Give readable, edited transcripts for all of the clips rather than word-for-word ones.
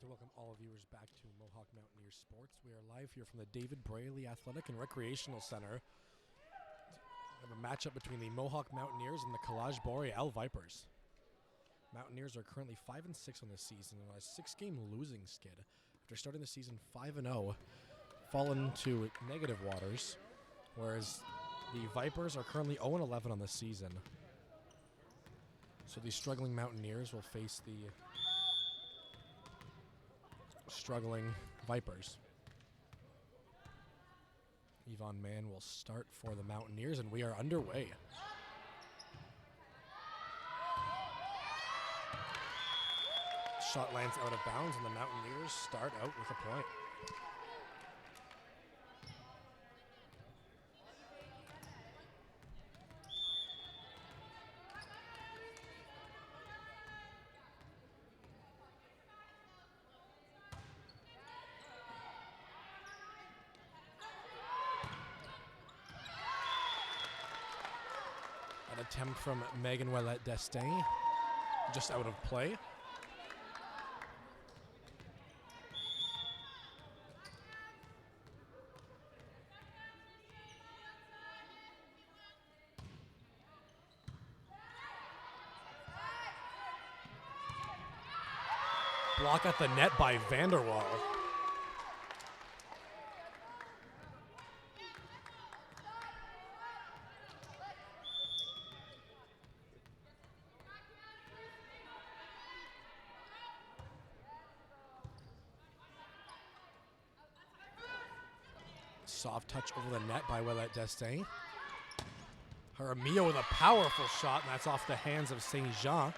To welcome all viewers back to Mohawk Mountaineers Sports. We are live here from the David Braley Athletic and Recreational Center. We have a matchup between the Mohawk Mountaineers and the Collage Boreal Vipers. Mountaineers are currently 5-6 on this season and on a 6-game losing skid. After starting the season 5-0, fallen to negative waters, whereas the Vipers are currently 0-11 on this season. So the struggling Mountaineers will face the struggling Vipers. Yvonne Mann will start for the Mountaineers, and we are underway. Shot lands out of bounds, and the Mountaineers start out with a point. An attempt from Megan Ouellette Destin, just out of play. Block at the net by Vanderwall. Soft touch over the net by Ouellette Destin. Jaramillo with a powerful shot, and that's off the hands of St. Jean.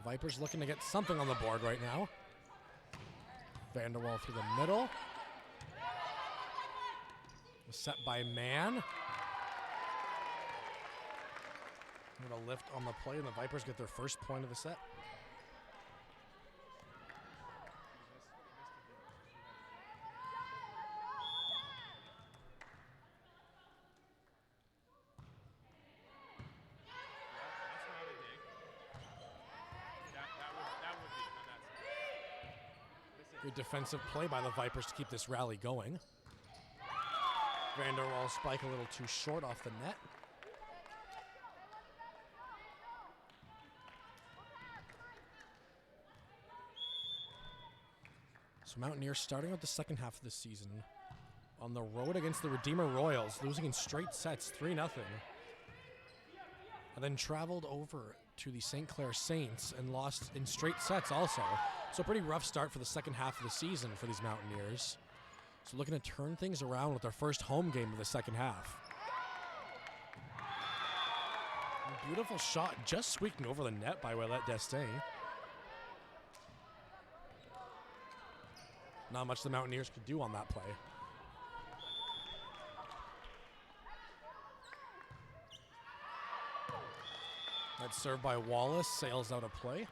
Vipers looking to get something on the board right now. Vanderwall through the middle. Set by Mann. With a lift on the play, and the Vipers get their first point of the set. Good defensive play by the Vipers to keep this rally going. Vanderwall spike a little too short off the net. So Mountaineers starting out the second half of the season on the road against the Redeemer Royals, losing in straight sets 3-0. And then traveled over to the St. Clair Saints and lost in straight sets also. So a pretty rough start for the second half of the season for these Mountaineers. So looking to turn things around with their first home game of the second half. A beautiful shot just squeaking over the net by Ouellette Destin. Not much the Mountaineers could do on that play. That's served by Wallace, sails out of play.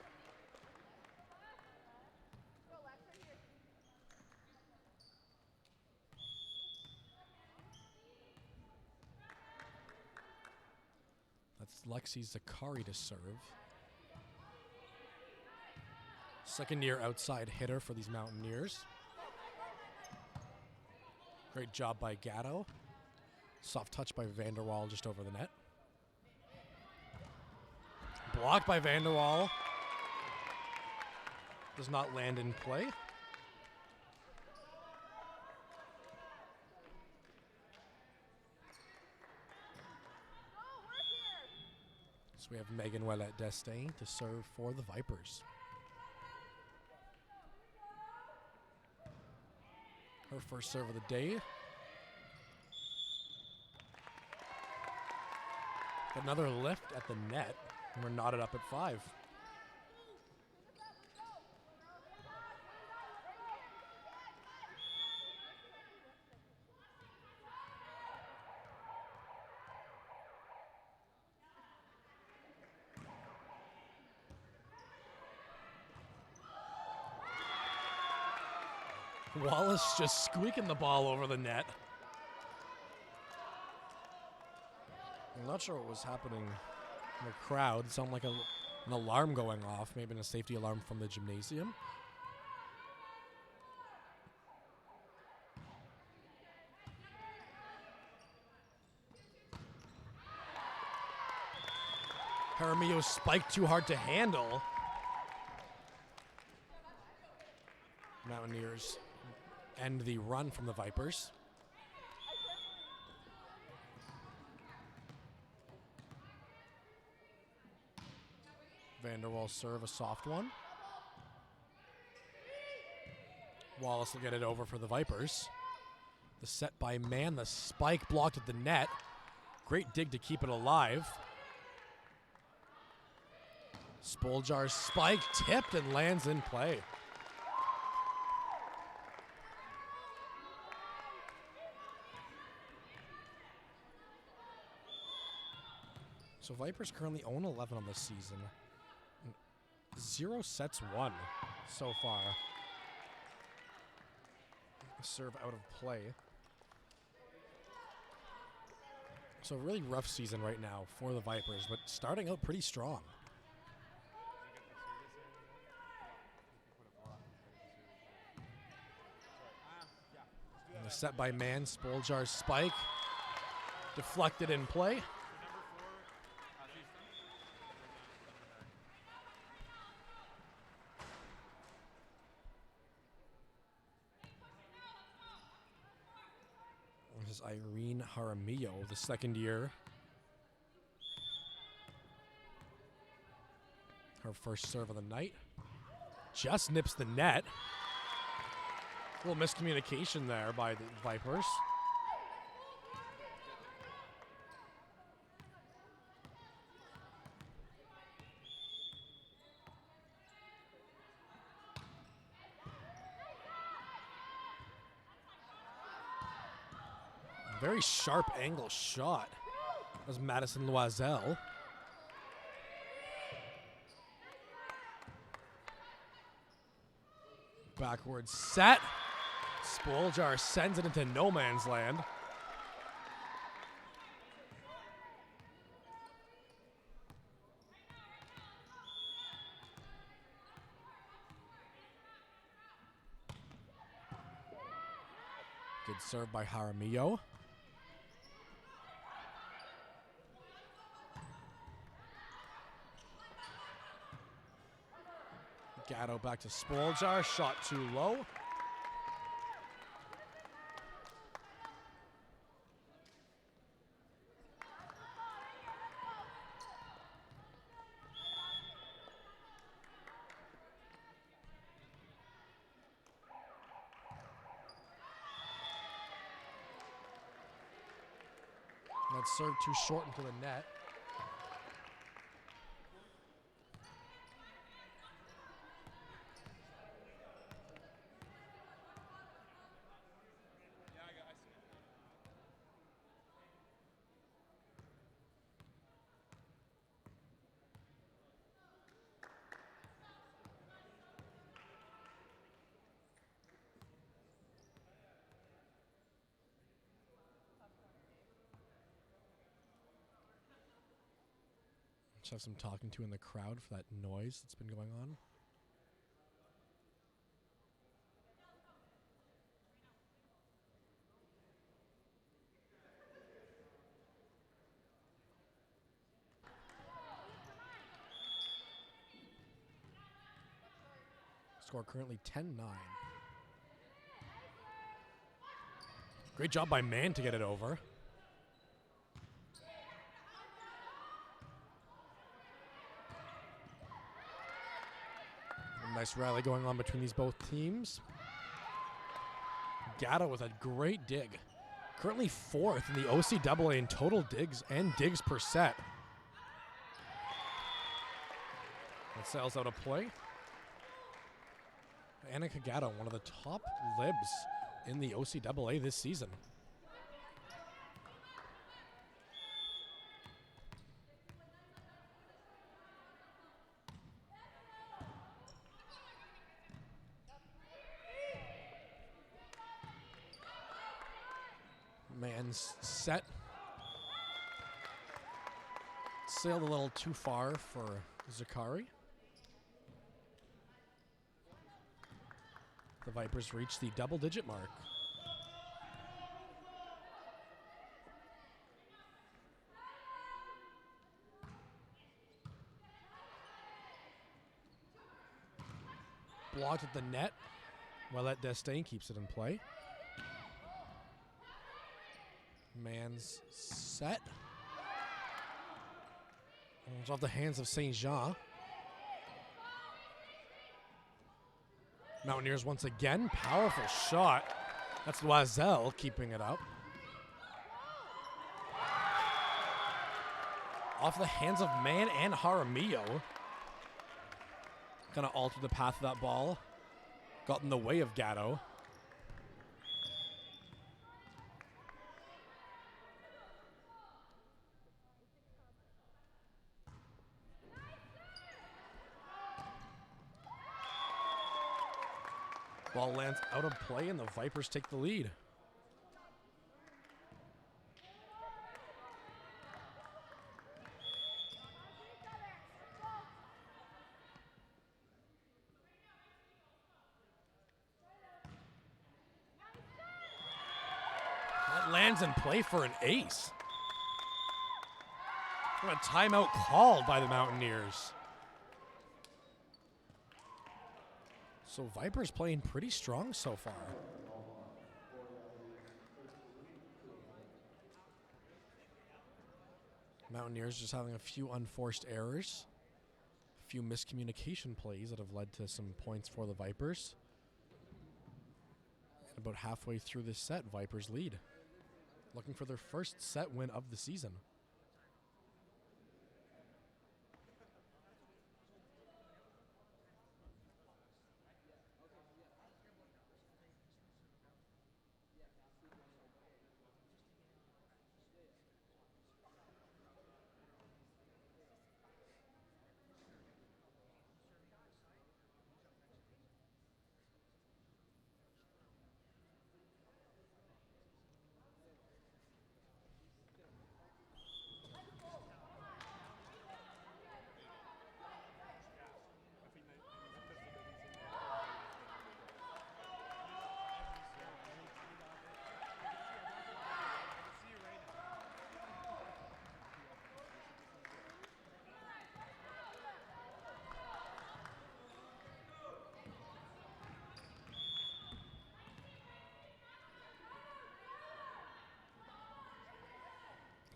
That's Lexi Zakari to serve. Second year outside hitter for these Mountaineers. Great job by Gatto. Soft touch by Vanderwall just over the net. Blocked by Vanderwall. Does not land in play. So we have Megan Ouellette Destin to serve for the Vipers. Her first serve of the day. Another lift at the net, and we're knotted up at 5. Wallace just squeaking the ball over the net. I'm not sure what was happening in the crowd. It sounded like an alarm going off, maybe a safety alarm from the gymnasium. Jaramillo spiked too hard to handle. Mountaineers end the run from the Vipers. Vanderwall serve a soft one. Wallace will get it over for the Vipers. The set by Mann, the spike blocked at the net. Great dig to keep it alive. Spoljar's spike tipped and lands in play. So Vipers currently own 11 on this season. 0 sets won so far. Serve out of play. So a really rough season right now for the Vipers, but starting out pretty strong. And the set by Mann, Spoljar's spike. Deflected in play. This is Irene Jaramillo, the second year. Her first serve of the night. Just nips the net. A little miscommunication there by the Vipers. Very sharp angle shot. That was Madison Loisel. Backward set. Spoljar sends it into no man's land. Good serve by Jaramillo. Gatto back to Spoljar, shot too low. That serve too short into the net. Just have some talking to in the crowd for that noise that's been going on. Score currently 10-9. Great job by Mann to get it over. Nice rally going on between these both teams. Gatto with a great dig. Currently 4th in the OCAA in total digs and digs per set. That sails out of play. Annika Gatto, one of the top libs in the OCAA this season. Man's set. Sailed a little too far for Zakari. The Vipers reach the double-digit mark. Blocked at the net. Willette Destain keeps it in play. Man's set. It's off the hands of St. Jean. Mountaineers once again. Powerful shot. That's Loisel keeping it up. Off the hands of Man and Jaramillo. Kind of altered the path of that ball. Got in the way of Gatto. Ball lands out of play and the Vipers take the lead. That lands in play for an ace. A timeout called by the Mountaineers. So Vipers playing pretty strong so far. Mountaineers just having a few unforced errors. A few miscommunication plays that have led to some points for the Vipers. And about halfway through this set, Vipers lead. Looking for their first set win of the season.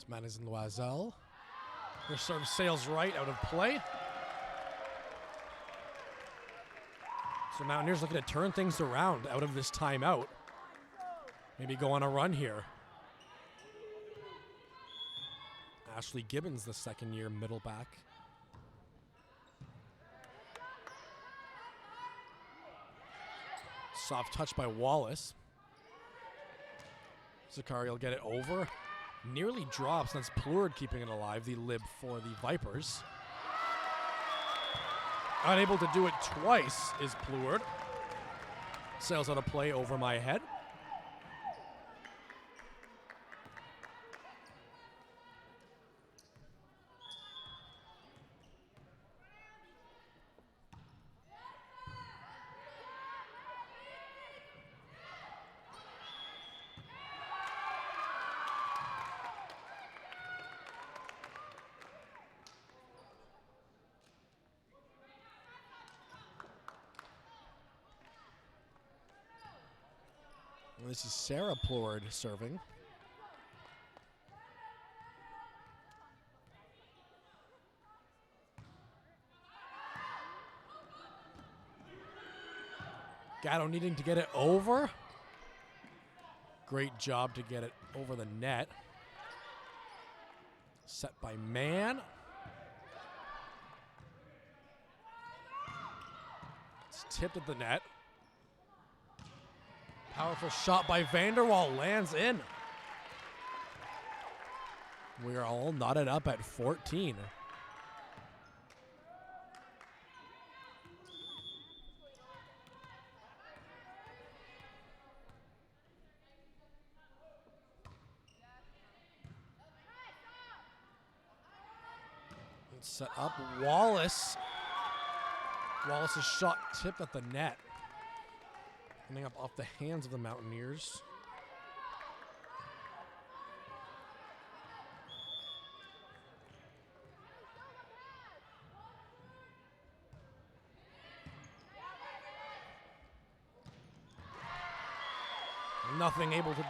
This man is in Loisel. Their serve sails right out of play. So Mountaineers looking to turn things around out of this timeout. Maybe go on a run here. Ashley Gibbons, the second-year middle back. Soft touch by Wallace. Zakari will get it over. Nearly drops. That's Plurd keeping it alive, the lib for the Vipers. Unable to do it twice is Plurd. Sails out of play over my head. This is Sarah Plord serving. Gatto needing to get it over. Great job to get it over the net. Set by Man. It's tipped at the net. Powerful shot by Vanderwall lands in. We are all knotted up at 14. Set up. Wallace. Wallace's shot tipped at the net. Coming up off the hands of the Mountaineers. Nothing able to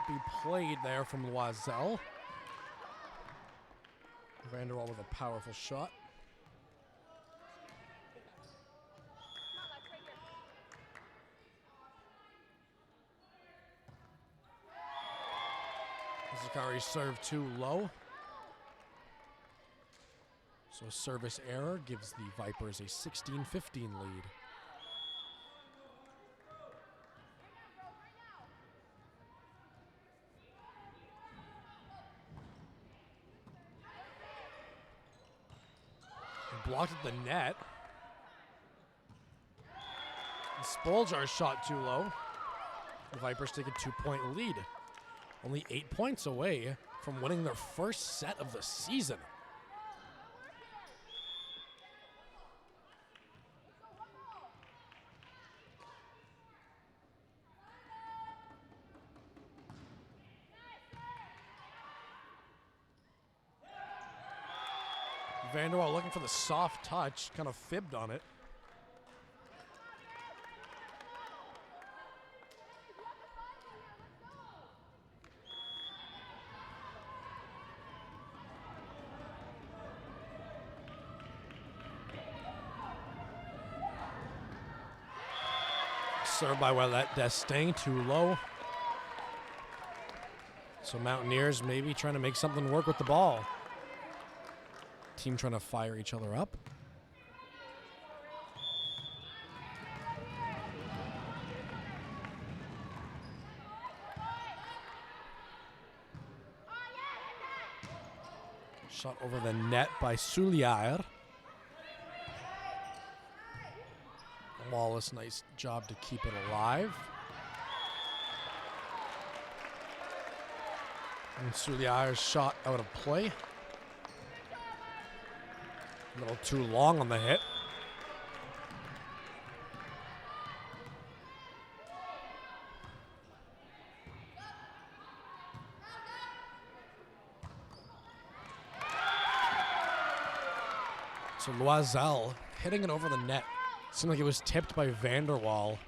be played there from Loisel. Vanderwall with a powerful shot. Zakari served too low. So a service error gives the Vipers a 16-15 lead. Blocked at the net. Spoljar's shot too low. The Vipers take a 2-point lead. Only 8 points away from winning their first set of the season. Vanderwall looking for the soft touch, kind of fibbed on it. Served by Ouellette Destin, too low. So Mountaineers maybe trying to make something work with the ball. Team trying to fire each other up. Shot over the net by Soulière. Wallace, nice job to keep it alive. And Soulière's shot out of play. A little too long on the hit. So Loisel hitting it over the net. Seemed like it was tipped by Vanderwall.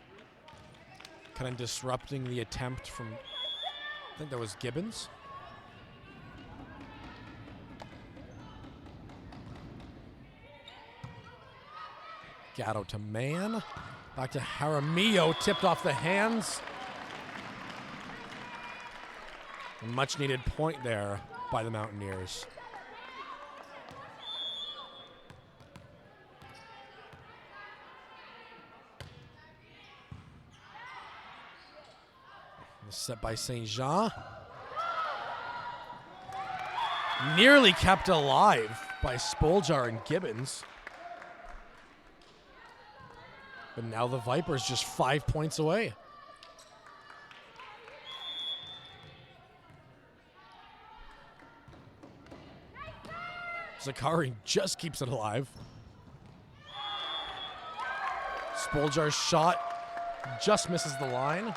Kind of disrupting the attempt from, I think that was Gibbons. Gatto to man. Back to Jaramillo, tipped off the hands. A much needed point there by the Mountaineers. Set by St. Jean. Nearly kept alive by Spoljar and Gibbons. But now the Vipers just 5 points away. Zakari just keeps it alive. Spoljar's shot just misses the line.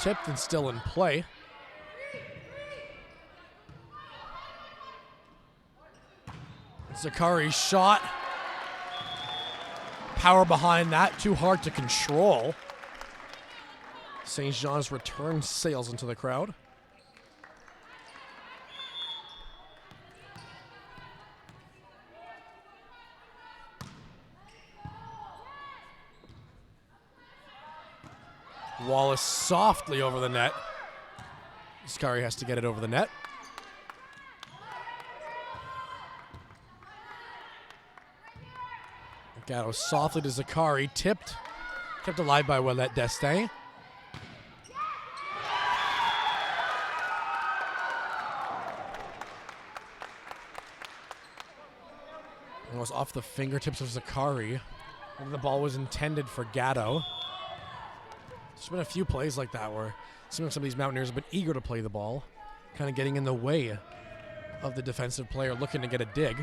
Tipped and still in play. Zakari's shot. Power behind that, too hard to control. St. Jean's return sails into the crowd. Wallace softly over the net. Zakari has to get it over the net. Gatto softly to Zakari, tipped. Kept alive by Ouellette Destin. was off the fingertips of Zakari. And the ball was intended for Gatto. There's been a few plays like that where some of these Mountaineers have been eager to play the ball, kind of getting in the way of the defensive player looking to get a dig.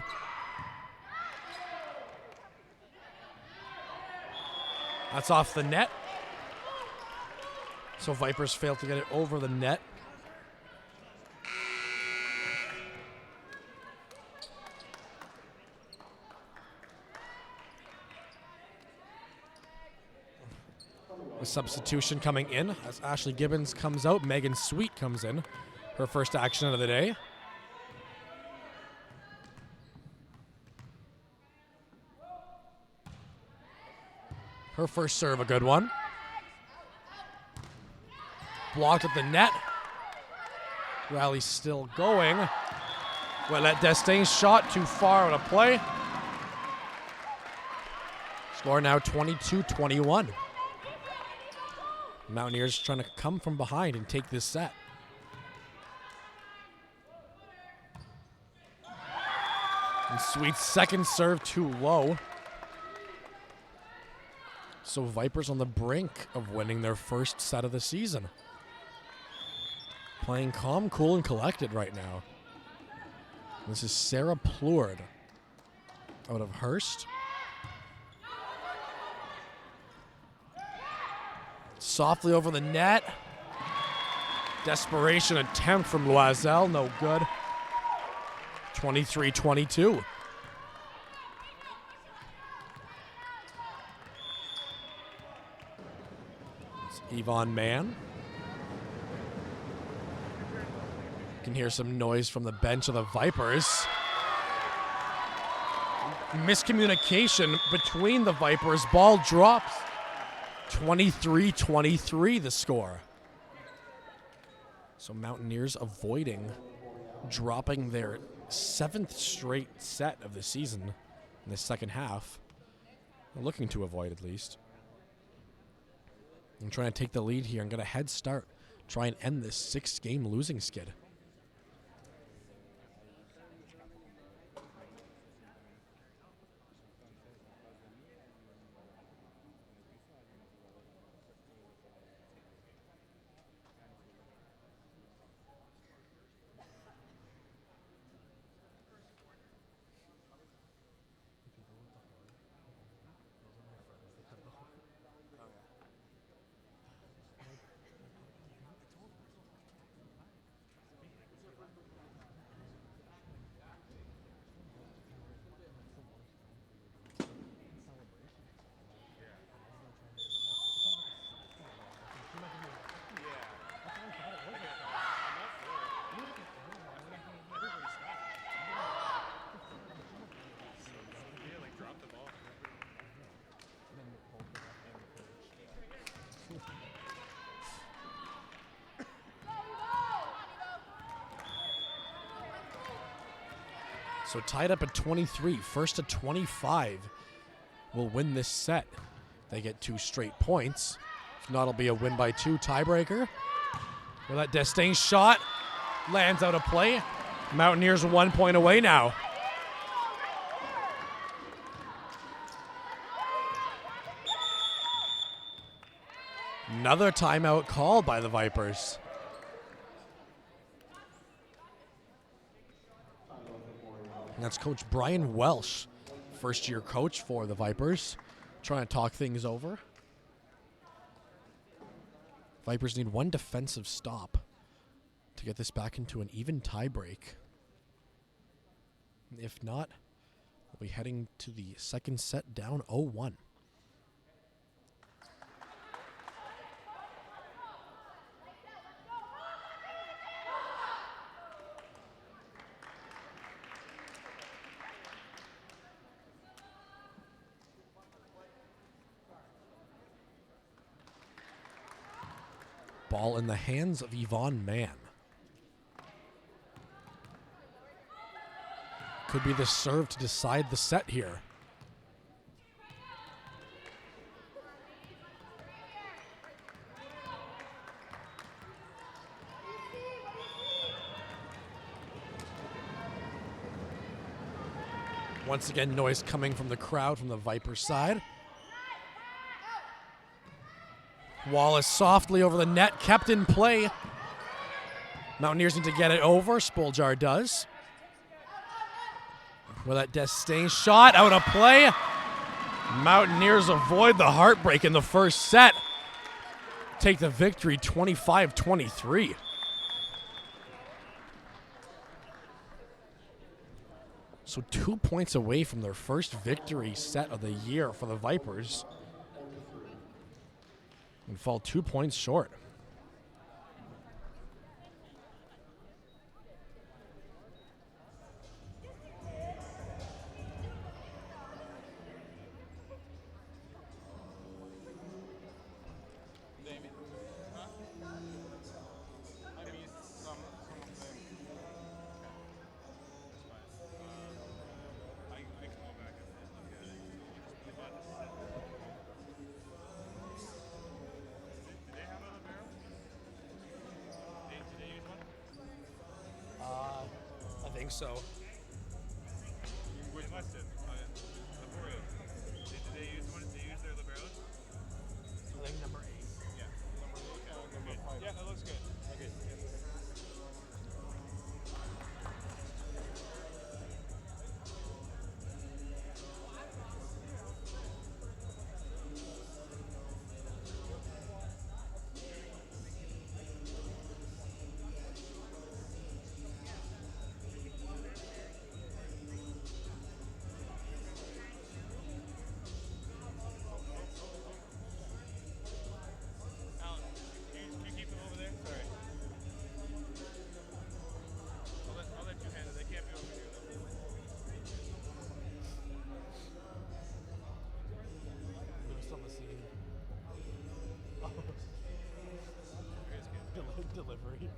That's off the net. So Vipers failed to get it over the net. A substitution coming in as Ashley Gibbons comes out. Megan Sweet comes in. Her first action of the day. Her first serve, a good one. Blocked at the net. Rally still going. Ouellette Destain's shot too far out of play. Score now 22-21. Mountaineers trying to come from behind and take this set. And Sweet's second serve too low. So Vipers on the brink of winning their first set of the season. Playing calm, cool, and collected right now. This is Sarah Plourde out of Hearst. Softly over the net. Desperation attempt from Loiselle, no good. 23-22. It's Yvonne Mann. You can hear some noise from the bench of the Vipers. Miscommunication between the Vipers. Ball drops. 23-23 the score. So Mountaineers avoiding dropping their 7th straight set of the season in the second half. They're looking to avoid at least. And trying to take the lead here and get a head start. Try and end this 6-game losing skid. So tied up at 23, first to 25 will win this set. They get 2 straight points. If not, it'll be a win by 2 tiebreaker. Well, that Destain shot lands out of play. Mountaineers 1 point away now. Another timeout called by the Vipers. And that's Coach Brian Welsh, first-year coach for the Vipers, trying to talk things over. Vipers need 1 defensive stop to get this back into an even tiebreak. If not, we'll be heading to the second set down 0-1. Ball in the hands of Yvonne Mann. Could be the serve to decide the set here. Once again, noise coming from the crowd from the Vipers side. Wallace softly over the net, kept in play. Mountaineers need to get it over. Spoljar does. With that Destain shot out of play. Mountaineers avoid the heartbreak in the first set. Take the victory 25-23. So 2 points away from their first victory set of the year for the Vipers. And fall 2 points short. I think so. Which must have. The Boreal. Did they use one? Did they use their liberos? I think number 8. Yeah. Number 5. Yeah, that looks good. Okay. Delivery.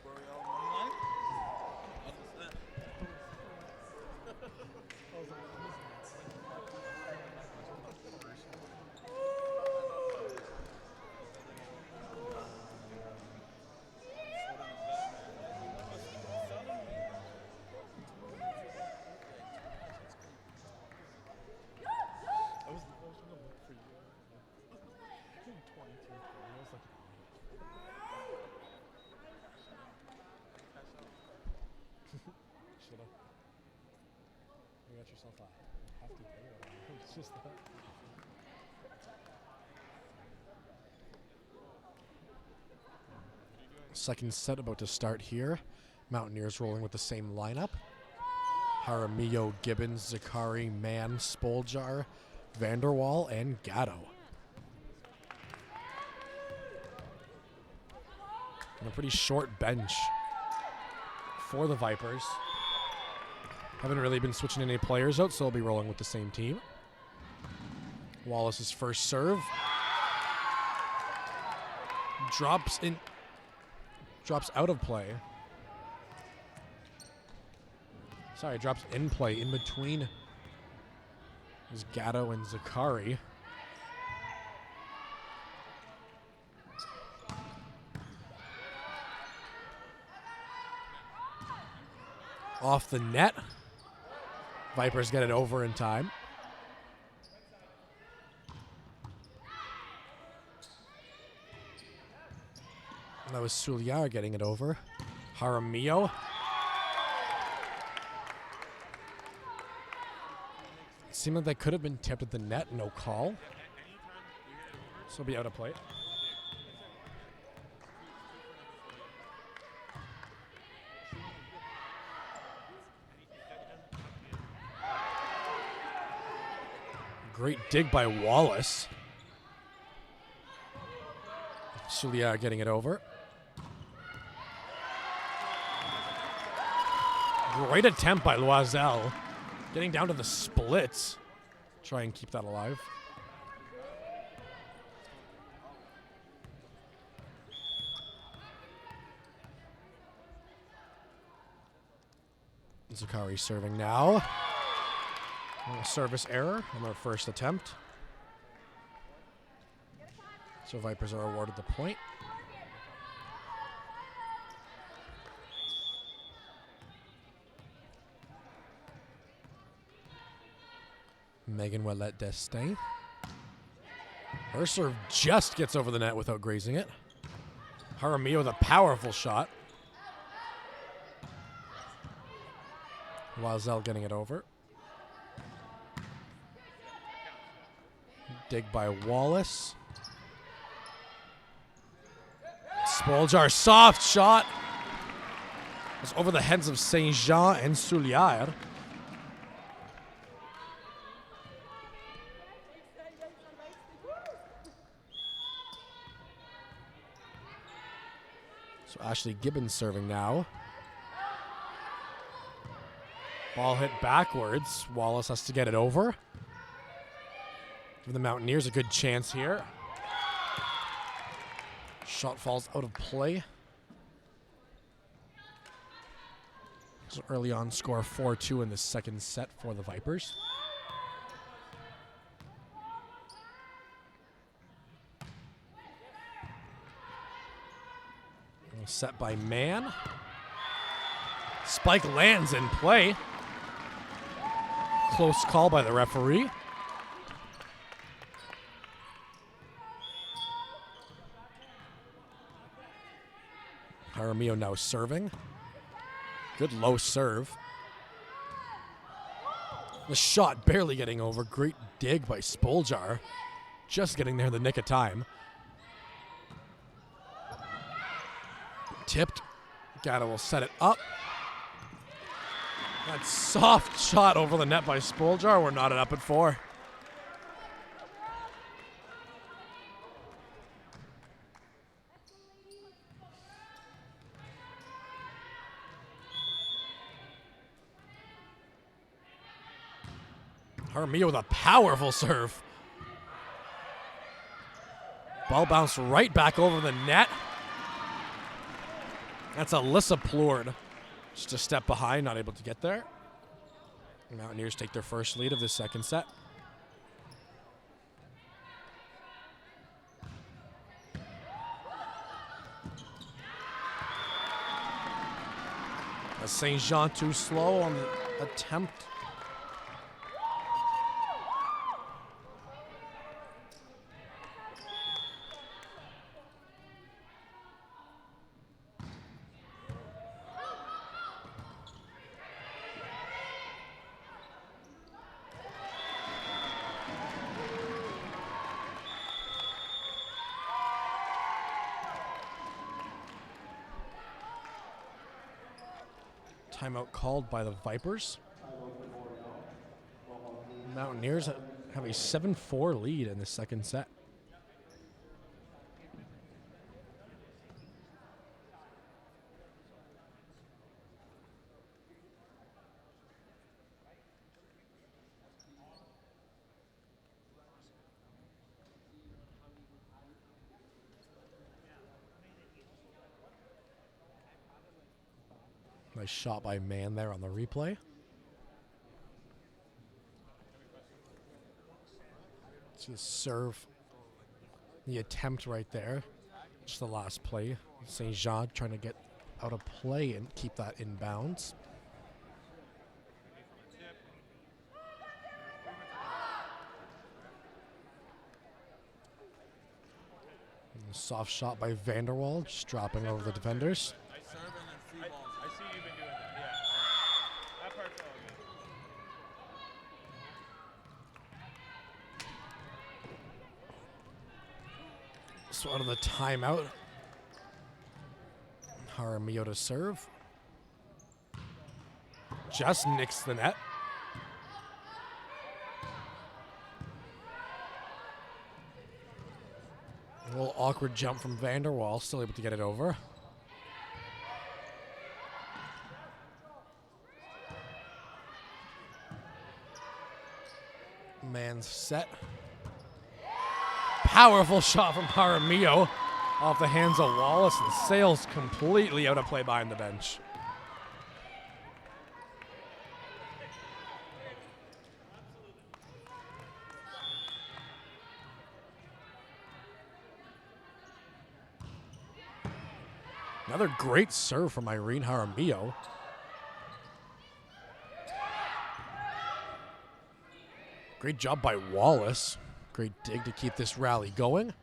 Boreal Moonlight. You got yourself a hefty payroll. It's just that. Second set about to start here. Mountaineers rolling with the same lineup. Jaramillo, Gibbons, Zakari, Mann, Spoljar, Vanderwall, and Gatto. And a pretty short bench for the Vipers. Haven't really been switching any players out, so they'll be rolling with the same team. Wallace's first serve. Drops out of play. Sorry, drops in play in between is Gatto and Zakari. Off the net. Vipers get it over in time. That was Suliar getting it over. Jaramillo. It seemed like that could have been tipped at the net. No call. So it'll be out of play. Great dig by Wallace. Soulier getting it over. Great attempt by Loisel. Getting down to the splits. Try and keep that alive. Zakari serving now. Service error on their first attempt. So Vipers are awarded the point. Megan Ouellette Destin. Her serve just gets over the net without grazing it. Jaramillo with a powerful shot. Loisel getting it over. Dig by Wallace. Spoljar, soft shot. It's over the heads of Saint Jean and Soulier. So Ashley Gibbons serving now. Ball hit backwards. Wallace has to get it over. Give the Mountaineers a good chance here. Shot falls out of play. So early on, score 4-2 in the second set for the Vipers. Set by Mann. Spike lands in play. Close call by the referee. Jaramillo now serving. Good low serve. The shot barely getting over. Great dig by Spoljar. Just getting there in the nick of time. Tipped. Gatto will set it up. That soft shot over the net by Spoljar. We're knotted up at 4. Jaramillo with a powerful serve. Ball bounced right back over the net. That's Alyssa Plourde. Just a step behind, not able to get there. The Mountaineers take their first lead of the second set. Saint Jean too slow on the attempt. Timeout called by the Vipers. Mountaineers have a 7-4 lead in the second set. Nice shot by Mann there on the replay. See the serve, the attempt right there. Just the last play. Saint Jean trying to get out of play and keep that in bounds. And a soft shot by Vanderwall, just dropping over the defenders. So out of the timeout, Jaramillo to serve. Just nicks the net. A little awkward jump from Vanderwall, still able to get it over. Man's set. Powerful shot from Jaramillo off the hands of Wallace and sails completely out of play behind the bench. Another great serve from Irene Jaramillo. Great job by Wallace. Great dig to keep this rally going.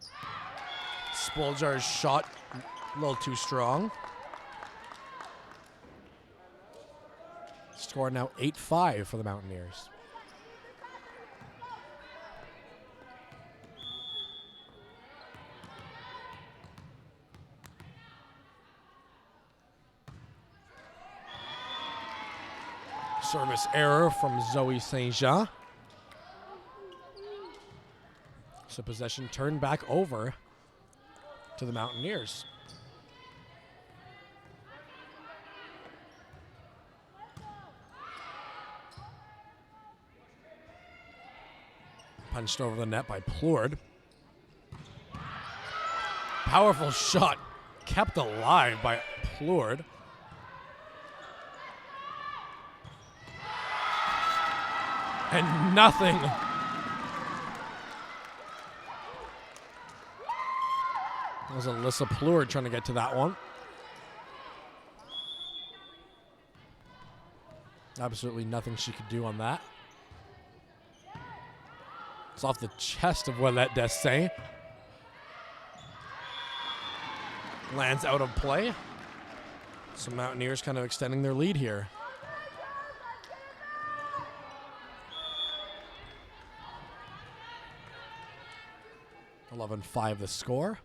Spoljar's shot a little too strong. Score now 8-5 for the Mountaineers. Service error from Zoe St. Jean. So possession turned back over to the Mountaineers. Punched over the net by Plourde. Powerful shot kept alive by Plourde. And nothing. That was Alyssa Plourde trying to get to that one. Absolutely nothing she could do on that. It's off the chest of Ouellette Destin. Lands out of play. So Mountaineers kind of extending their lead here. 11-5 the score.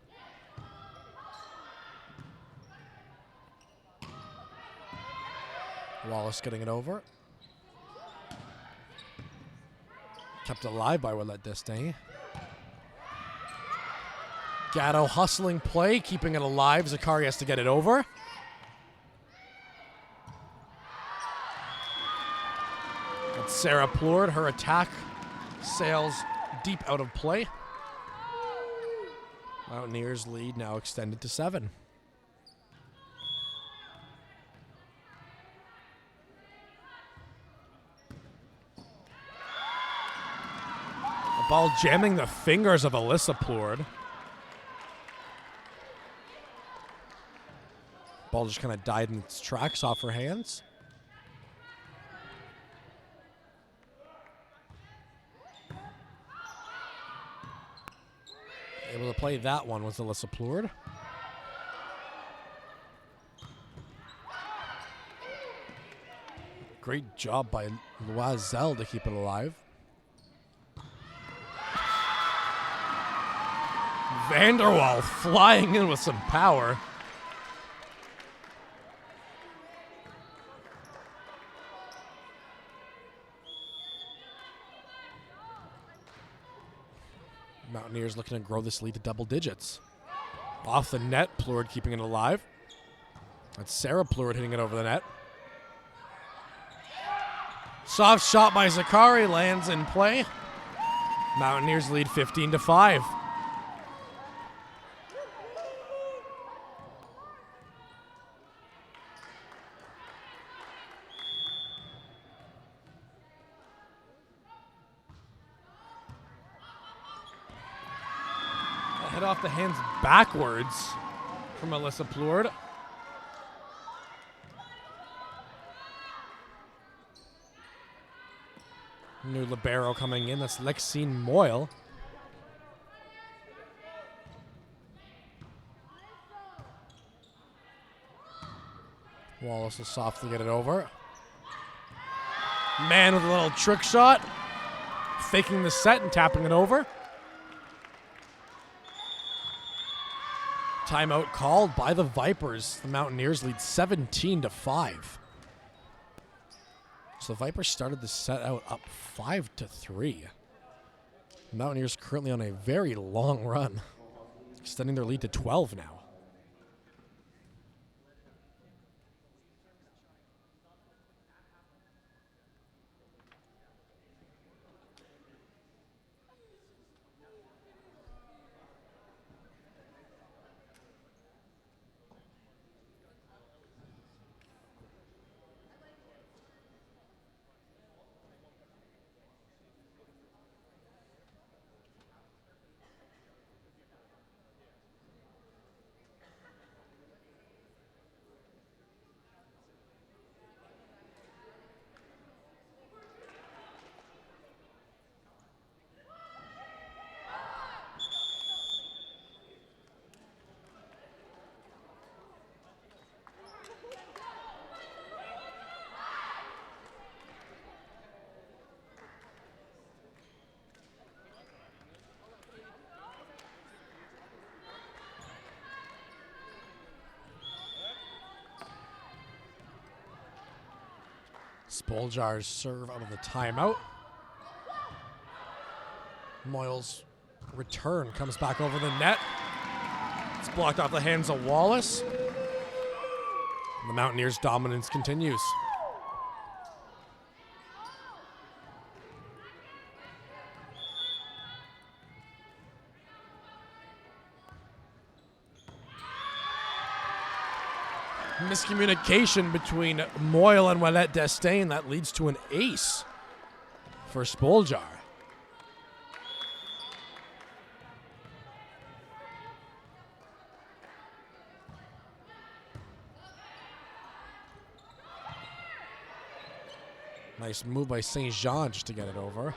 Wallace getting it over. Kept alive by Ouellette Destin. Gatto hustling play, keeping it alive. Zakari has to get it over. That's Sarah Plourde. Her attack sails deep out of play. Mountaineers lead now extended to 7. The ball jamming the fingers of Alyssa Plourde. Ball just kind of died in its tracks off her hands. Able to play that one was Alyssa Plourde. Great job by Loisel to keep it alive. Vanderwall flying in with some power. Mountaineers looking to grow this lead to double digits. Off the net, Plourde keeping it alive. That's Sarah Plourde hitting it over the net. Soft shot by Zakari lands in play. Mountaineers lead 15-5. Hit off the hands backwards from Alyssa Plourde. New libero coming in. That's Lexine Moyle. Wallace will softly get it over. Man with a little trick shot. Faking the set and tapping it over. Timeout called by the Vipers. The Mountaineers lead 17-5. So the Vipers started the set out up 5-3. The Mountaineers currently on a very long run, extending their lead to 12 now. Spoljar's serve out of the timeout. Moyle's return comes back over the net. It's blocked off the hands of Wallace. The Mountaineers' dominance continues. Miscommunication between Moyle and Ouellette Destain that leads to an ace for Spoljar. Nice move by St. Jean just to get it over.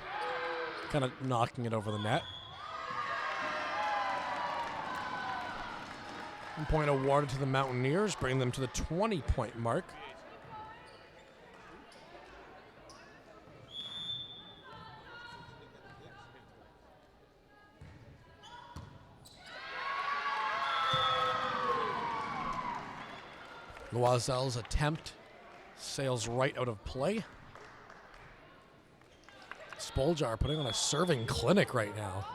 Kind of knocking it over the net. 1 point awarded to the Mountaineers, bringing them to the 20-point mark. Loisel's attempt sails right out of play. Spoljar putting on a serving clinic right now.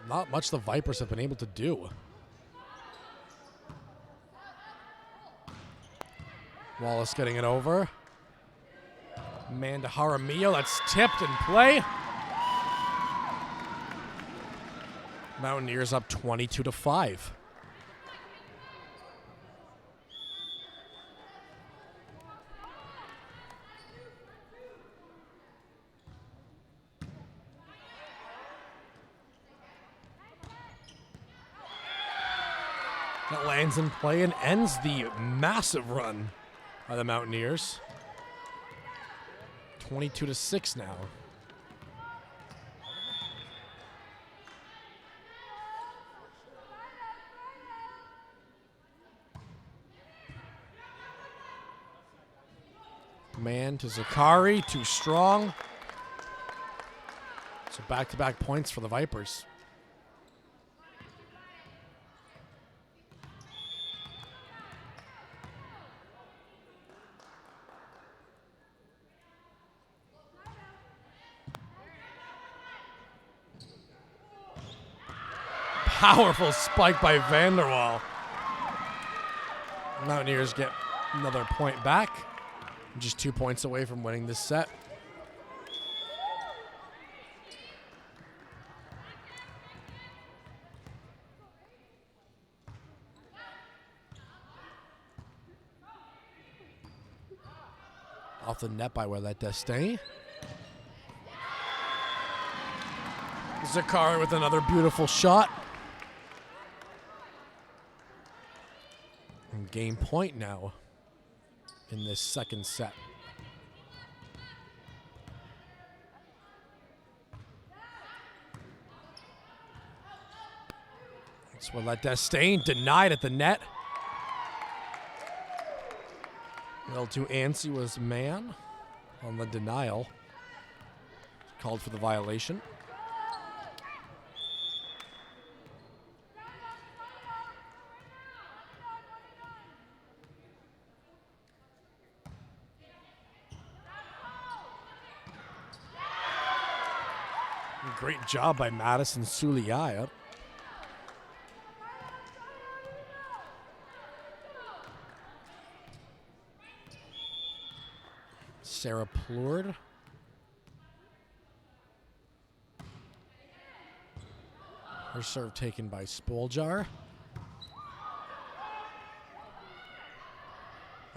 Not much the Vipers have been able to do. Wallace getting it over. Man to Jaramillo, that's tipped in play. Mountaineers up 22-5. That lands in play and ends the massive run by the Mountaineers. 22-6 now. Man to Zakari, too strong. So back-to-back points for the Vipers. Powerful spike by Vanderwall. Mountaineers get another point back. Just 2 points away from winning this set. Off the net by Ouellette Destain. Zakari with another beautiful shot. And game point now in this second set. That's Ouellette Destain denied at the net. L2 Ansi was man on the denial. Called for the violation. Great job by Madison Suliaya. Sarah Plourde. Her serve taken by Spoljar.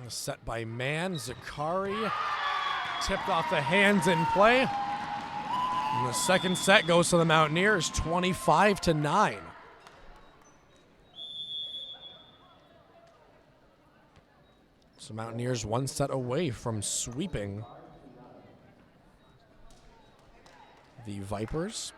Set by Mann. Zakari tipped off the hands in play. And the second set goes to the Mountaineers, 25-9. So Mountaineers one set away from sweeping the Vipers.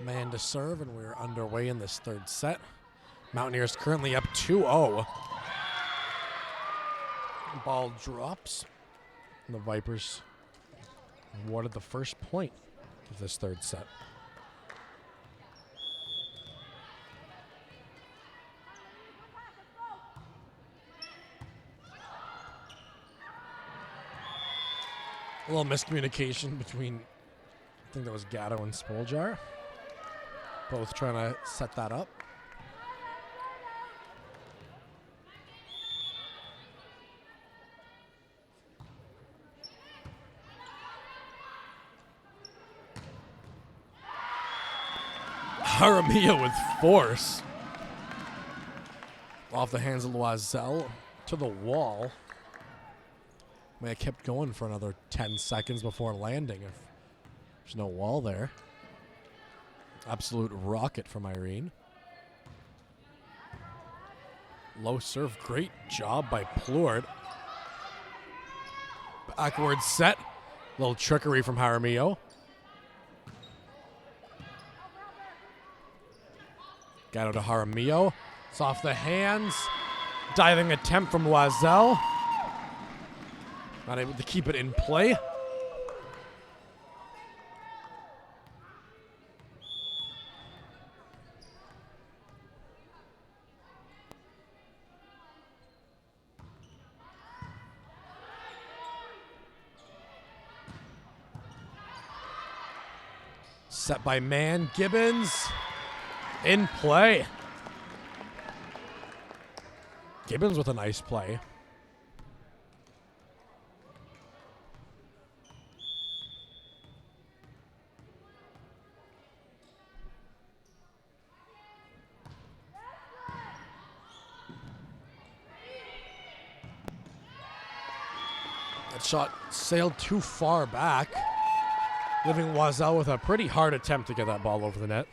Man to serve, and we're underway in this third set. Mountaineers currently up 2-0. Ball drops. And the Vipers awarded the first point of this third set. A little miscommunication between, I think that was Gatto and Spoljar. Both trying to set that up. Jaramillo with force. Off the hands of Loisel to the wall. May have kept going for another 10 seconds before landing if there's no wall there. Absolute rocket from Irene. Low serve, great job by Plourde. Backward set, little trickery from Jaramillo. Gatto to Jaramillo. It's off the hands. Diving attempt from Loisel. Not able to keep it in play. Set by man, Gibbons. In play. Gibbons with a nice play. That shot sailed too far back, leaving Oiselle with a pretty hard attempt to get that ball over the net.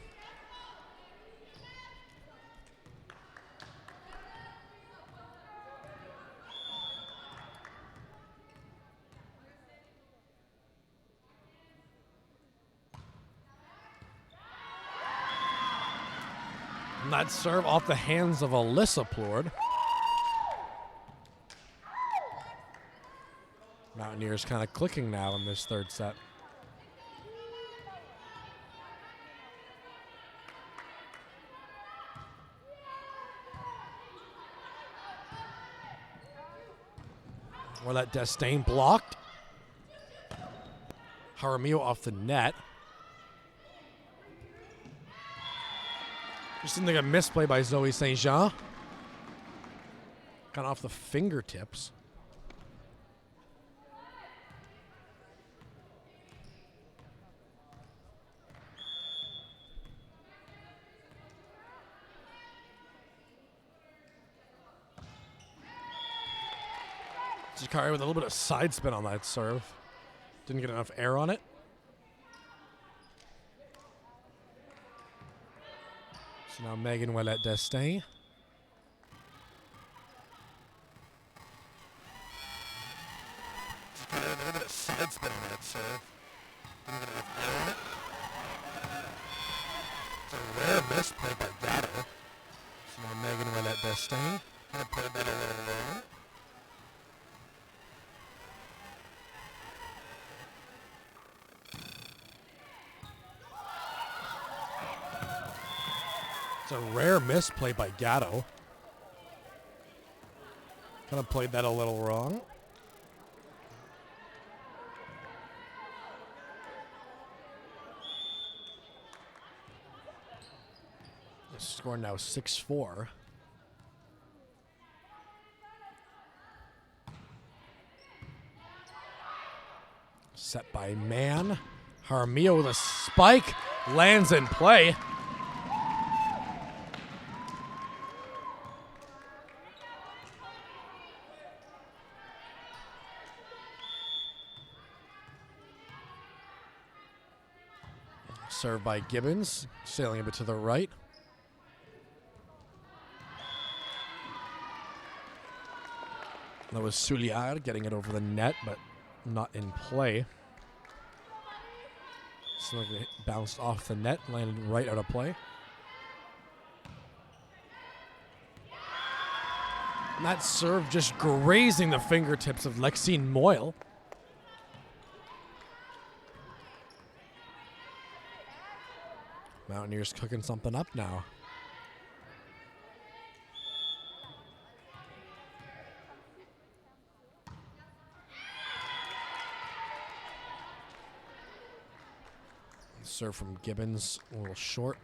And that serve off the hands of Alyssa Plourde. Mountaineers kind of clicking now in this third set. Well, that Destain blocked. Jaramillo off the net. Just seemed like a misplay by Zoe St. Jean. Kind of off the fingertips. Jakari with a little bit of side spin on that serve. Didn't get enough air on it. So now Megan Ouellette Destin. A little bit of side spin on that serve. Didn't get enough air on it. It's a rare misplay by Gatto. So now Megan Ouellette Destin. Kind of put a bit of It's a rare misplay by Gatto. Kind of played that a little wrong. The score now 6-4. Set by man. Jaramillo with a spike. Lands in play. Served by Gibbons, sailing a bit to the right. That was Souliard getting it over the net, but not in play. So it bounced off the net, landed right out of play. And that serve just grazing the fingertips of Lexine Moyle. Mountaineers cooking something up now. Serve from Gibbons, a little short.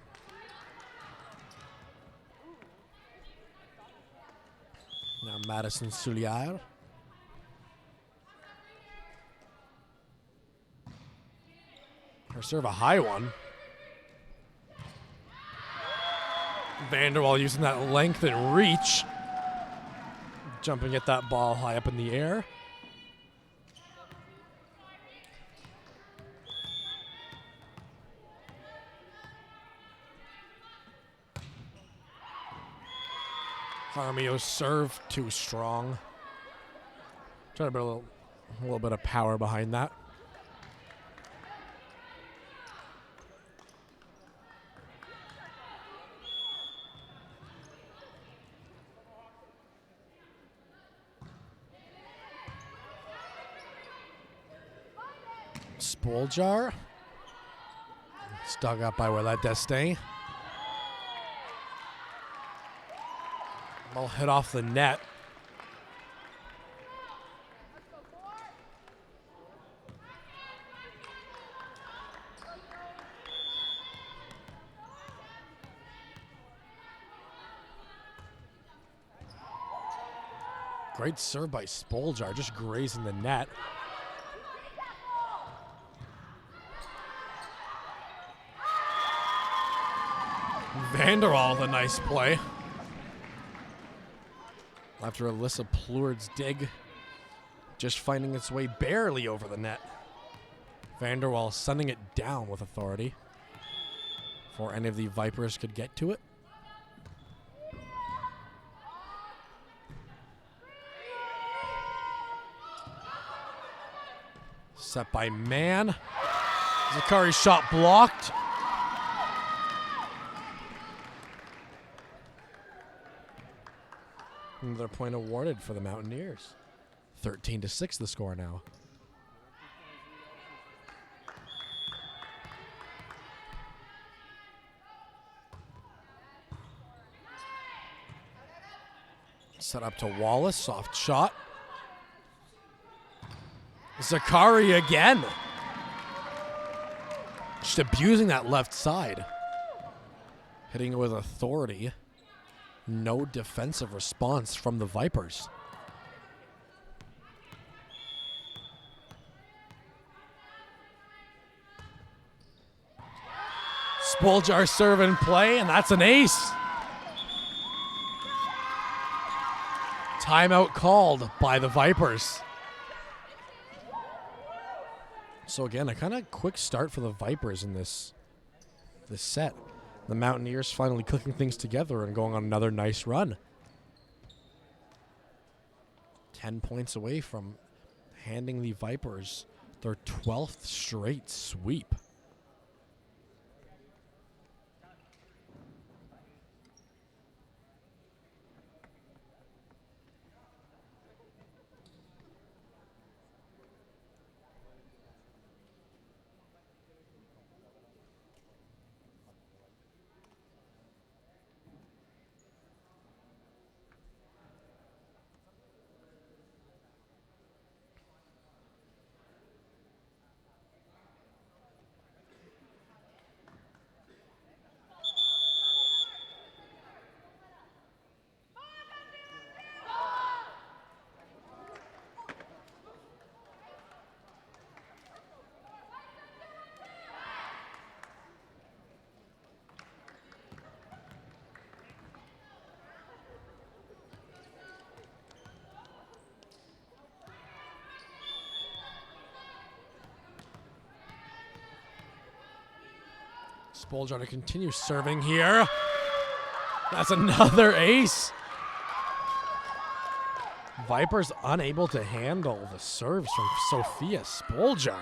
Now Madison Souliard. Her serve a high one. Vanderwall using that length and reach. Jumping at that ball high up in the air. Jaramillo's serve too strong. Trying to put a little bit of power behind that. Spooljar. It's dug up by Ouellette Destin. Ball hit off the net. Great serve by Spoljar, just grazing the net. Vanderwall with a nice play. After Alyssa Plourd's dig, just finding its way barely over the net. Vanderwall sending it down with authority before any of the Vipers could get to it. Set by Mann. Zakari's shot blocked. Another point awarded for the Mountaineers. 13-6 the score now. Set up to Wallace, soft shot. Zakari again. Just abusing that left side. Hitting it with authority. No defensive response from the Vipers. Spoljar serve and play, and that's an ace. Timeout called by the Vipers. So again, a kind of quick start for the Vipers in this set. The Mountaineers finally cooking things together and going on another nice run. 10 points away from handing the Vipers their 12th straight sweep. Spoljar to continue serving here. That's another ace. Vipers unable to handle the serves from Sophia Spoljar.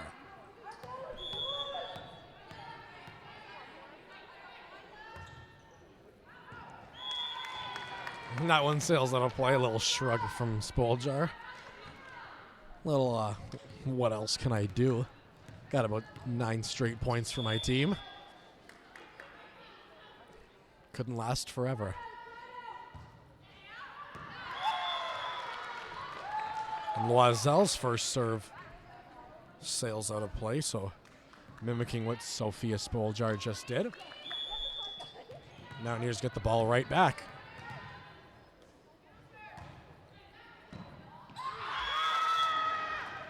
That one sails out of play. A little shrug from Spoljar. Little, what else can I do? Got about 9 straight points for my team. Couldn't last forever. And Loisel's first serve sails out of play, so mimicking what Sophia Spoljar just did. Mountaineers get the ball right back.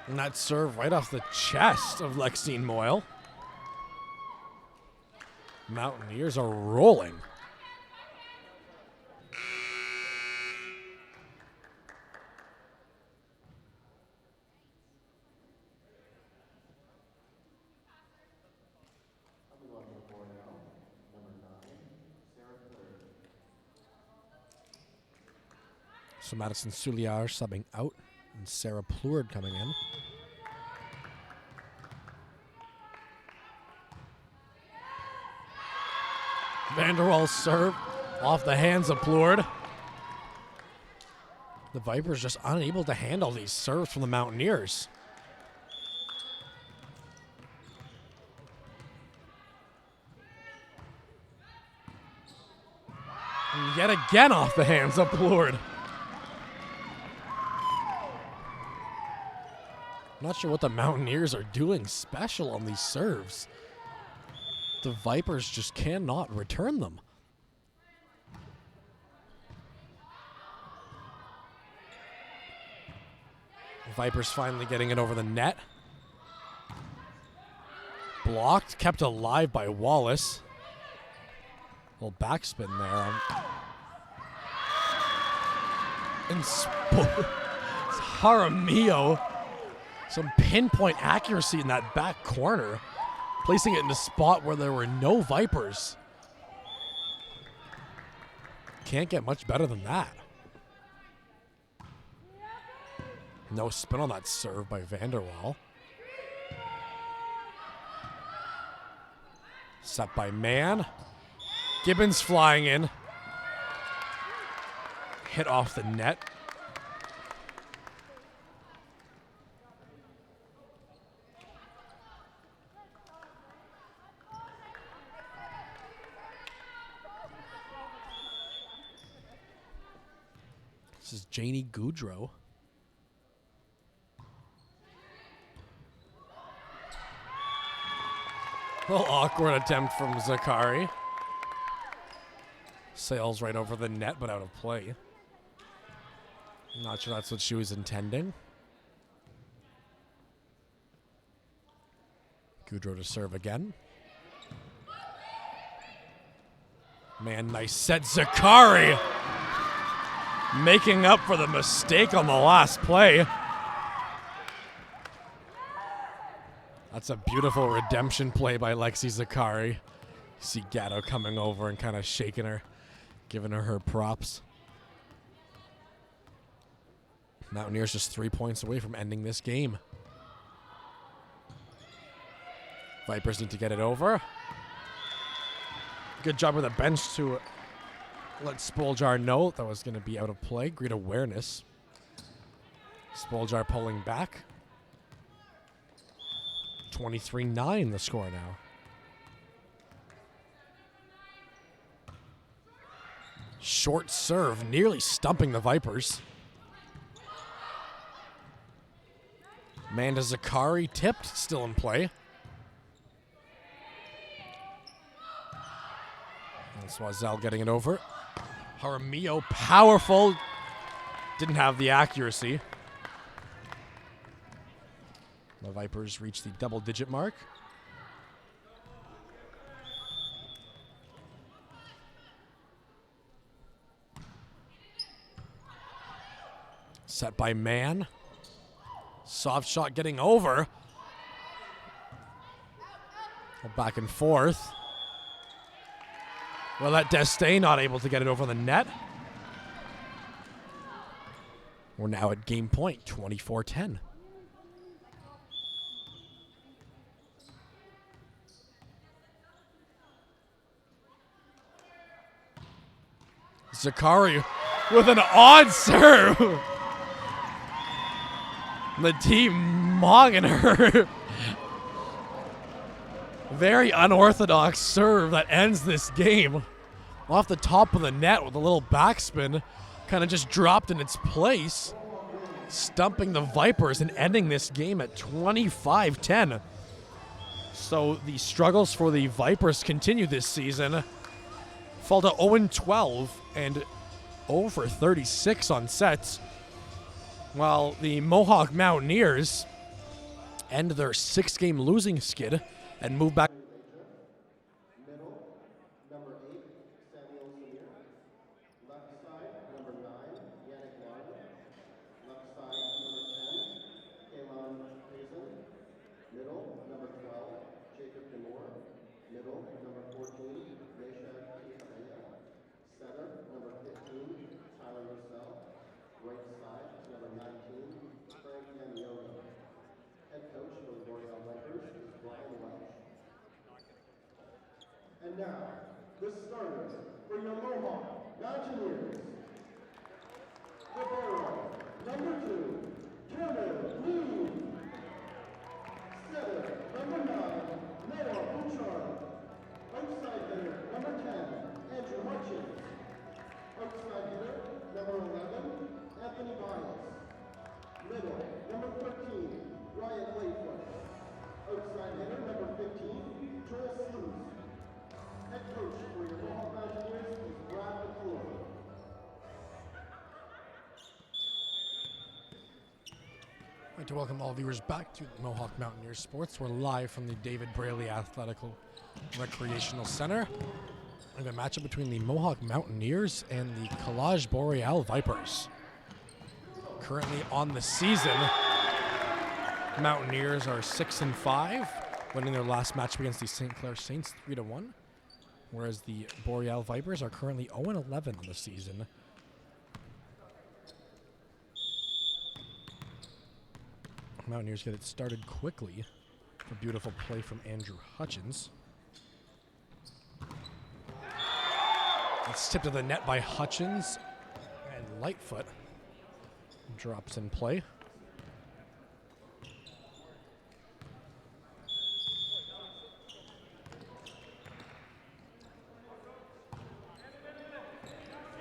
And that serve right off the chest of Lexine Moyle. Mountaineers are rolling. So Madison Souliard subbing out and Sarah Plourde coming in. Vanderwall's serve off the hands of Plourde. The Vipers just unable to handle these serves from the Mountaineers. And yet again off the hands of Plourde. Not sure what the Mountaineers are doing special on these serves. The Vipers just cannot return them. Vipers finally getting it over the net. Blocked, kept alive by Wallace. Little backspin there. And Jaramillo. Some pinpoint accuracy in that back corner. Placing it in a spot where there were no Vipers. Can't get much better than that. No spin on that serve by Vanderwall. Set by Mann. Gibbons flying in. Hit off the net. This is Janie Goudreau. A little awkward attempt from Zakari. Sails right over the net, but out of play. Not sure that's what she was intending. Goudreau to serve again. Man, nice set. Zakari making up for the mistake on the last play. That's a beautiful redemption play by Lexi Zakari. See Gatto coming over and kind of shaking her, giving her props. Mountaineers just 3 points away from ending this game. Vipers need to get it over. Good job with the bench to let Spoljar know that was going to be out of play. Great awareness. Spoljar pulling back. 23-9 the score now. Short serve, nearly stumping the Vipers. Amanda Zakari tipped, still in play. And Swazel getting it over. Jaramillo, powerful. Didn't have the accuracy. The Vipers reach the double-digit mark. Set by Mann. Soft shot getting over. Back and forth. Well, that Destain not able to get it over the net. We're now at game point, 24-10. Zakari with an odd serve. The team mogging her. Very unorthodox serve that ends this game. Off the top of the net with a little backspin. Kind of just dropped in its place. Stumping the Vipers and ending this game at 25-10. So the struggles for the Vipers continue this season. Fall to 0-12 and 0-36 on sets. While the Mohawk Mountaineers end their 6-game losing skid and move back. Middle, number 8, Samuel Samir. Left side, number 9, Yannick Larden. Left side, number 10, Kaylon Payson. Middle, number 12, Jacob Demore. Middle, number 14, Mesha Kisabeya. Center, number 15, Tyler Russell. Right side, number 19, Frank Yamioto. Head coach for the Boreal Vipers is Brian Welch. And now, the starters for your Mohawk Mountaineers. The Boreal, number 2, Turner Lee. Setter, number 9, Noah Bouchard. Outside hitter, number 10, Andrew Hutchins. Outside hitter, number 11, Anthony Bias. Middle, number 13, Ryan Layfoot. Outside hitter, number 15, Joel Sluice. Head coach for your Mohawk Mountaineers is I'd like to welcome all viewers back to Mohawk Mountaineers Sports. We're live from the David Braley Athletic Recreational Center. We have a matchup between the Mohawk Mountaineers and the Boreal Vipers. Currently on the season, Mountaineers are 6-5, winning their last match against the St. Clair Saints 3-1, whereas the Boreal Vipers are currently 0-11 on the season. Mountaineers get it started quickly. A beautiful play from Andrew Hutchins. It's tipped to the net by Hutchins, and Lightfoot drops in play.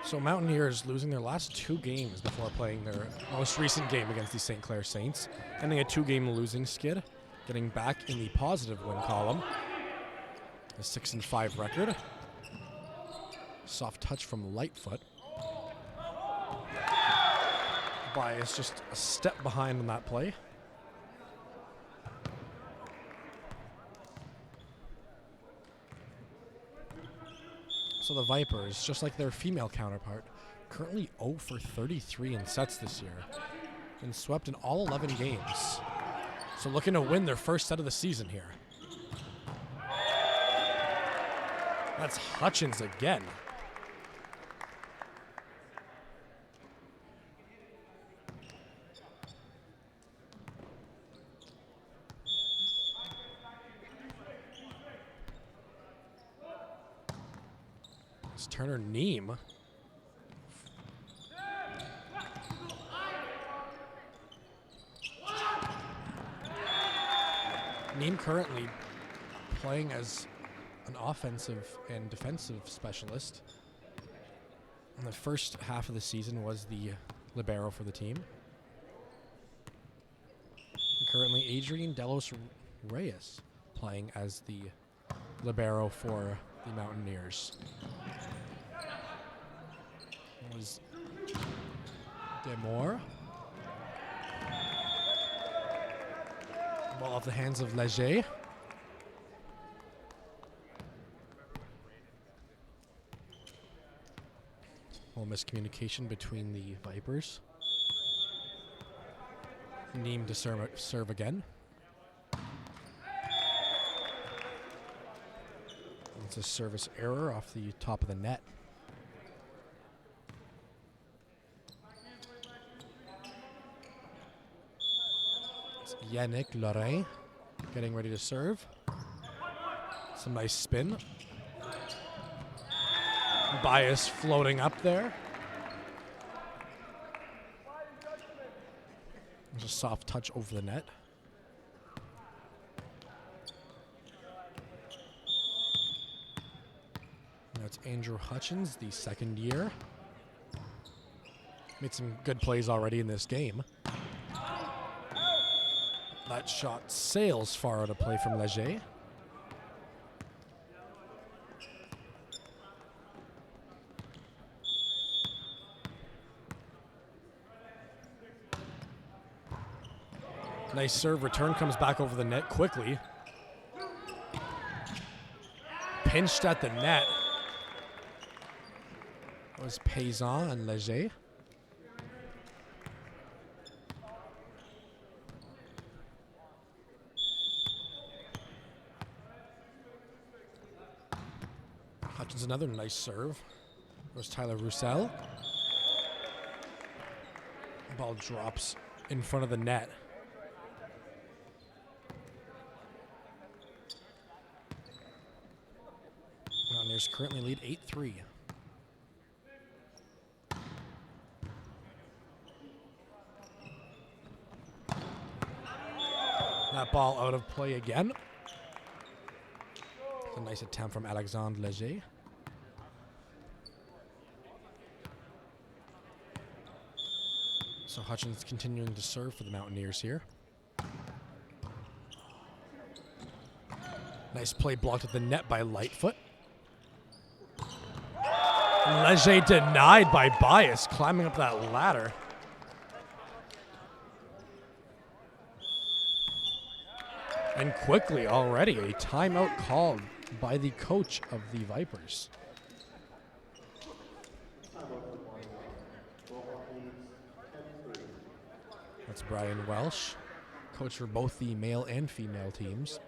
So Mountaineers losing their last 2 games before playing their most recent game against the St. Clair Saints, ending a 2-game losing skid, getting back in the positive win column. A 6-5 record. Soft touch from Lightfoot. Bias just a step behind on that play. So the Vipers, just like their female counterpart, currently 0 for 33 in sets this year and swept in all 11 games. So looking to win their first set of the season here. That's Hutchins again. Turner Neem. Neem currently playing as an offensive and defensive specialist. In the first half of the season was the libero for the team. And currently Adrian Delos Reyes playing as the libero for the Mountaineers. Was Demore. Ball off the hands of Leger. Little miscommunication between the Vipers. Neem to serve again. It's a service error off the top of the net. It's Yannick Lorrain getting ready to serve. Some nice spin. Bias floating up there. There's a soft touch over the net. That's Andrew Hutchins, the second year. Made some good plays already in this game. That shot sails far out of play from Leger. Nice serve return, comes back over the net quickly. Pinched at the net. That was Paysan and Leger. Hutchins another nice serve. There's Tyler Roussel. Ball drops in front of the net. Mountaineers currently lead 8-3. That ball out of play again. It's a nice attempt from Alexandre Leger. So Hutchins continuing to serve for the Mountaineers here. Nice play blocked at the net by Lightfoot. Leger denied by Bias, climbing up that ladder. And quickly already, a timeout called by the coach of the Vipers. That's Brian Welsh, coach for both the male and female teams.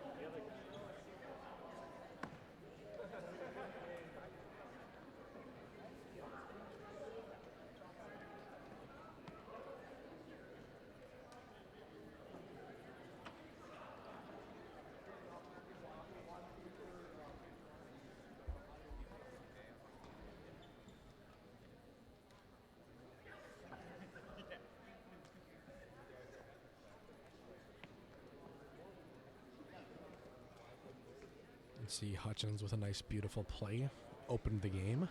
See Hutchins with a nice, beautiful play. Opened the game.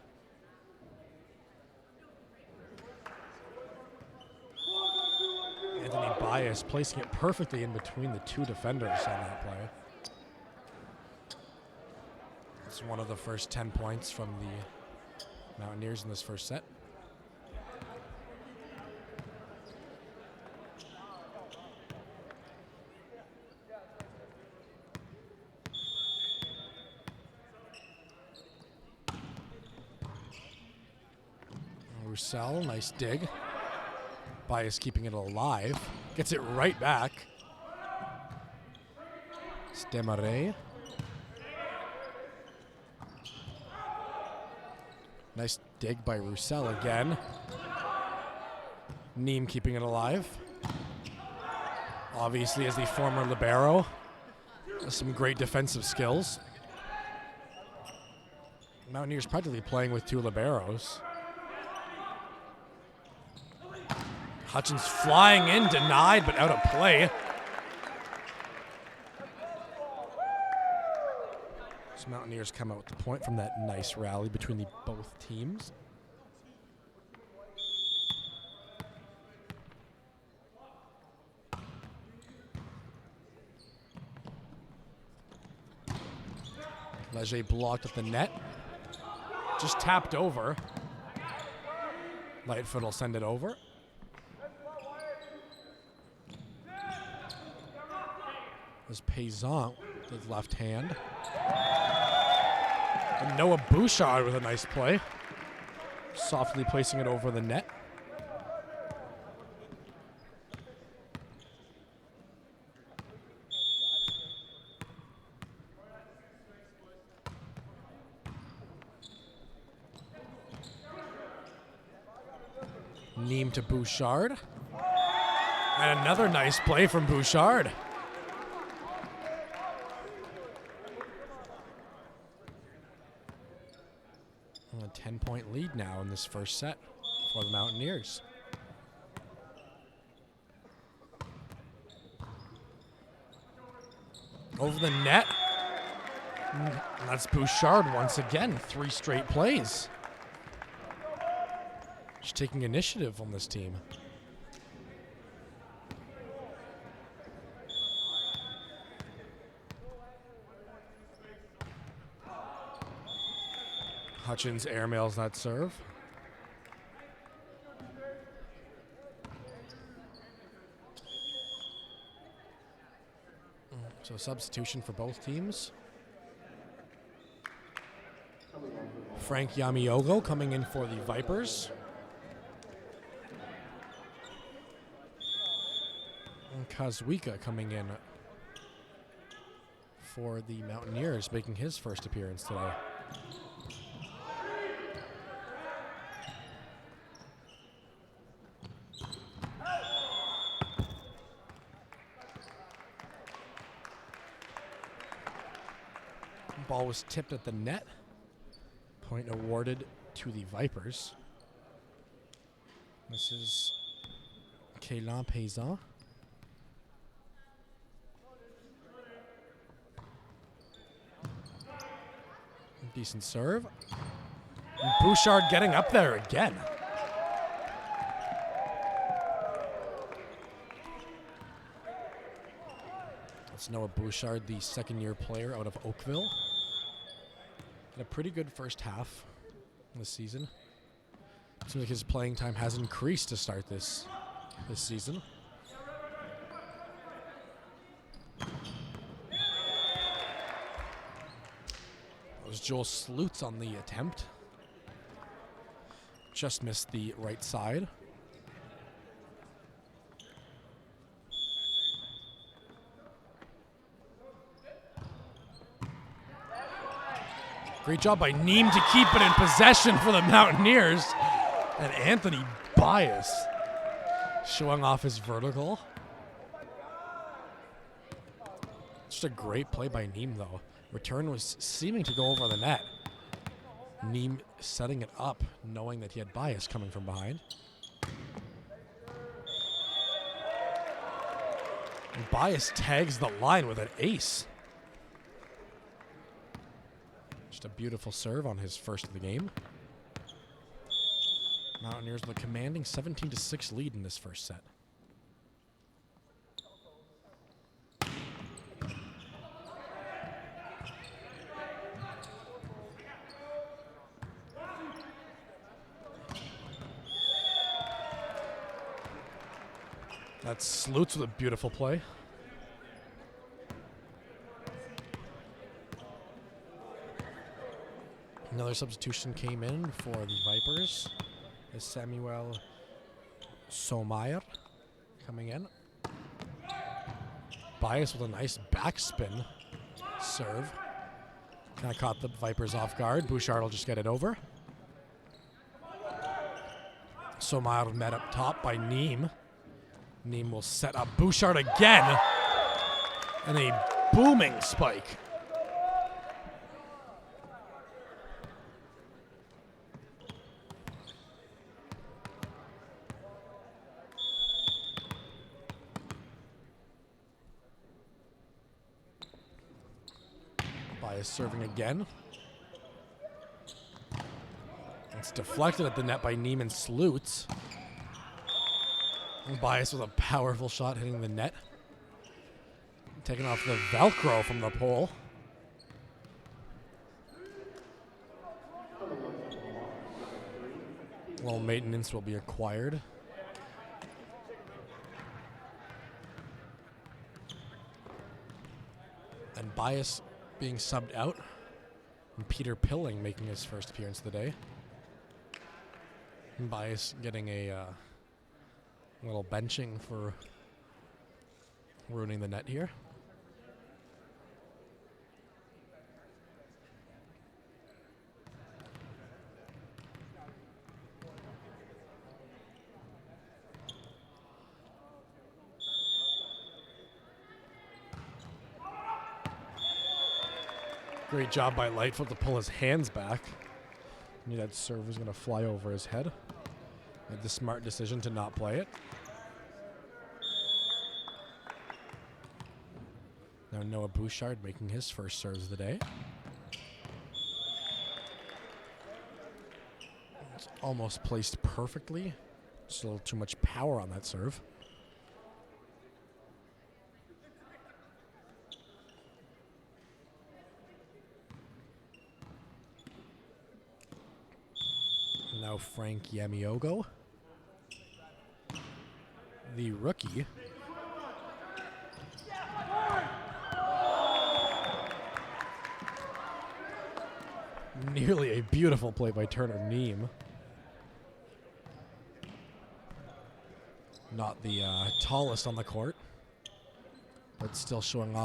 Anthony Bias placing it perfectly in between the two defenders on that play. It's one of the first 10 points from the Mountaineers in this first set. Roussel, nice dig. Bias keeping it alive. Gets it right back. Stemare. Nice dig by Roussel again. Neem keeping it alive. Obviously, as the former libero, has some great defensive skills. Mountaineers practically playing with two liberos. Hutchins flying in, denied, but out of play. So Mountaineers come out with the point from that nice rally between the both teams. Leger blocked at the net. Just tapped over. Lightfoot will send it over. As Paysan with left hand. And Noah Bouchard with a nice play. Softly placing it over the net. Neem to Bouchard. And another nice play from Bouchard. A 10-point lead now in this first set for the Mountaineers. Over the net. And that's Bouchard once again. 3 straight plays. Just taking initiative on this team. Hutchins airmails that serve. So substitution for both teams. Frank Yamiogo coming in for the Vipers. And Kazuika coming in for the Mountaineers, making his first appearance today. Ball was tipped at the net. Point awarded to the Vipers. This is Kélan Paysan. Decent serve. And Bouchard getting up there again. That's Noah Bouchard, the second-year player out of Oakville. Had a pretty good first half this season. Seems like his playing time has increased to start this Joel Slutz on the attempt. Just missed the right side. Great job by Neem to keep it in possession for the Mountaineers. And Anthony Bias showing off his vertical. Just a great play by Neem, though. Return was seeming to go over the net. Neem setting it up, knowing that he had Bias coming from behind. And Bias tags the line with an ace. Just a beautiful serve on his first of the game. Mountaineers with a commanding 17-6 lead in this first set. That's Slutz with a beautiful play. Another substitution came in for the Vipers. Is Samuel Somayer coming in. Bias with a nice backspin serve. Kind of caught the Vipers off guard. Bouchard will just get it over. Somayer met up top by Neem. Neem will set up Bouchard again. And a booming spike. Bias serving again. It's deflected at the net by Neem and Slutz. Bias with a powerful shot hitting the net. Taking off the Velcro from the pole. Well, maintenance will be acquired. And Bias being subbed out. And Peter Pilling making his first appearance of the day. And Bias getting a little benching for ruining the net here. Great job by Lightfoot to pull his hands back. Knew that serve was going to fly over his head. Made the smart decision to not play it. Now Noah Bouchard making his first serves of the day. It's almost placed perfectly. Just a little too much power on that serve. Now Frank Yamiogo, the rookie. Nearly a beautiful play by Turner Neem. Not the tallest on the court, but still showing off